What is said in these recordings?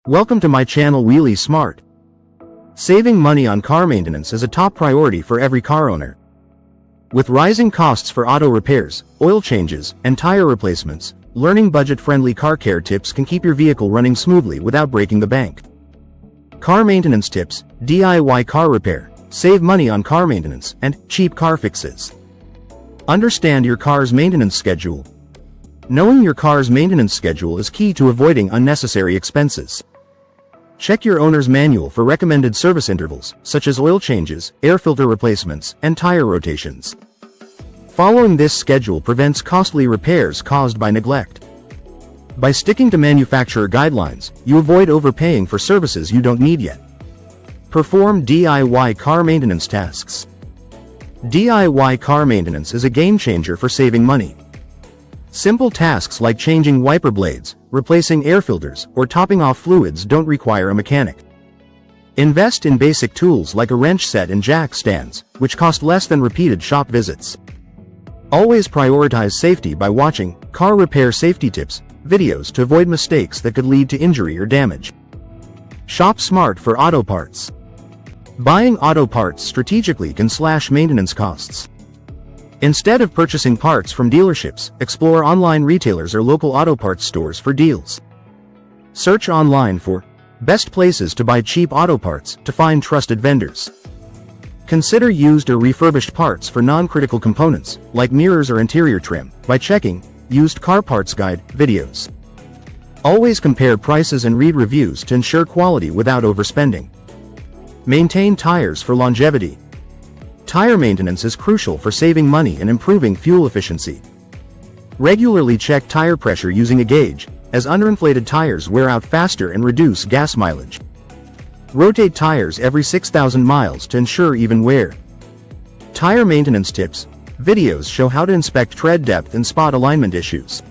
Welcome to my channel Wheelie Smart. Saving money on car maintenance is a top priority for every car owner. With rising costs for auto repairs, oil changes, and tire replacements, learning budget-friendly car care tips can keep your vehicle running smoothly without breaking the bank. Car maintenance tips, DIY car repair, save money on car maintenance, and cheap car fixes. Understand your car's maintenance schedule. Knowing your car's maintenance schedule is key to avoiding unnecessary expenses. Check your owner's manual for recommended service intervals, such as oil changes, air filter replacements, and tire rotations. Following this schedule prevents costly repairs caused by neglect. By sticking to manufacturer guidelines, you avoid overpaying for services you don't need yet. Perform DIY car maintenance tasks. DIY car maintenance is a game changer for saving money. Simple tasks like changing wiper blades, replacing air filters, or topping off fluids don't require a mechanic. Invest in basic tools like a wrench set and jack stands, which cost less than repeated shop visits. Always prioritize safety by watching car repair safety tips videos to avoid mistakes that could lead to injury or damage. Shop smart for auto parts. Buying auto parts strategically can slash maintenance costs. Instead of purchasing parts from dealerships, explore online retailers or local auto parts stores for deals. Search online for best places to buy cheap auto parts to find trusted vendors. Consider used or refurbished parts for non-critical components, like mirrors or interior trim, by checking used car parts guide videos. Always compare prices and read reviews to ensure quality without overspending. Maintain tires for longevity. Tire maintenance is crucial for saving money and improving fuel efficiency. Regularly check tire pressure using a gauge, as underinflated tires wear out faster and reduce gas mileage. Rotate tires every 6,000 miles to ensure even wear. Tire maintenance tips videos show how to inspect tread depth and spot alignment issues.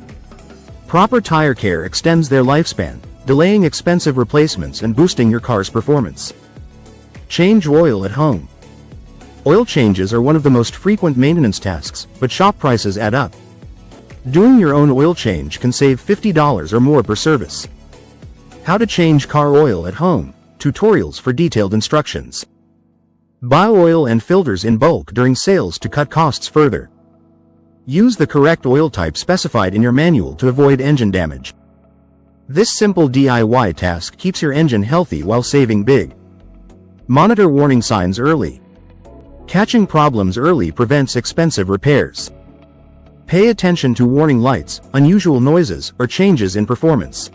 Proper tire care extends their lifespan, delaying expensive replacements and boosting your car's performance. Change oil at home. Oil changes are one of the most frequent maintenance tasks, but shop prices add up. Doing your own oil change can save $50 or more per service. How to change car oil at home. Tutorials for detailed instructions. Buy oil and filters in bulk during sales to cut costs further. Use the correct oil type specified in your manual to avoid engine damage. This simple DIY task keeps your engine healthy while saving big. Monitor warning signs early. Catching problems early prevents expensive repairs. Pay attention to warning lights, unusual noises, or changes in performance.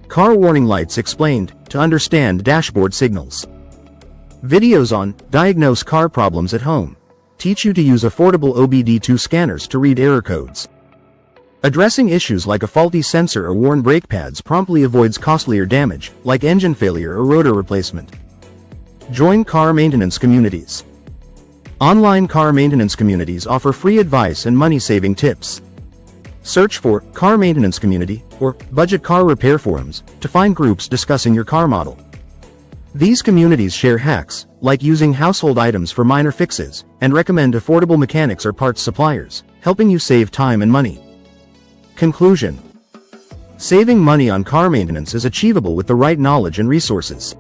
Car warning lights explained to understand dashboard signals. Videos on diagnose car problems at home teach you to use affordable OBD2 scanners to read error codes. Addressing issues like a faulty sensor or worn brake pads promptly avoids costlier damage, like engine failure or rotor replacement. Join car maintenance communities. Online car maintenance communities offer free advice and money-saving tips. Search for car maintenance community or budget car repair forums to find groups discussing your car model. These communities share hacks, like using household items for minor fixes, and recommend affordable mechanics or parts suppliers, helping you save time and money. Conclusion: saving money on car maintenance is achievable with the right knowledge and resources.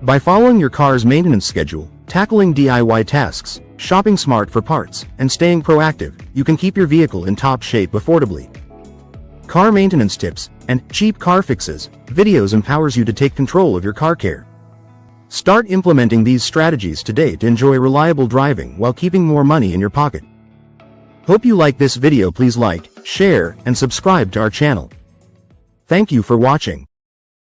By following your car's maintenance schedule, tackling DIY tasks, shopping smart for parts, and staying proactive, you can keep your vehicle in top shape affordably. Car maintenance tips and cheap car fixes videos empowers you to take control of your car care. Start implementing these strategies today to enjoy reliable driving while keeping more money in your pocket. Hope you like this video. Please like, share, and subscribe to our channel. Thank you for watching.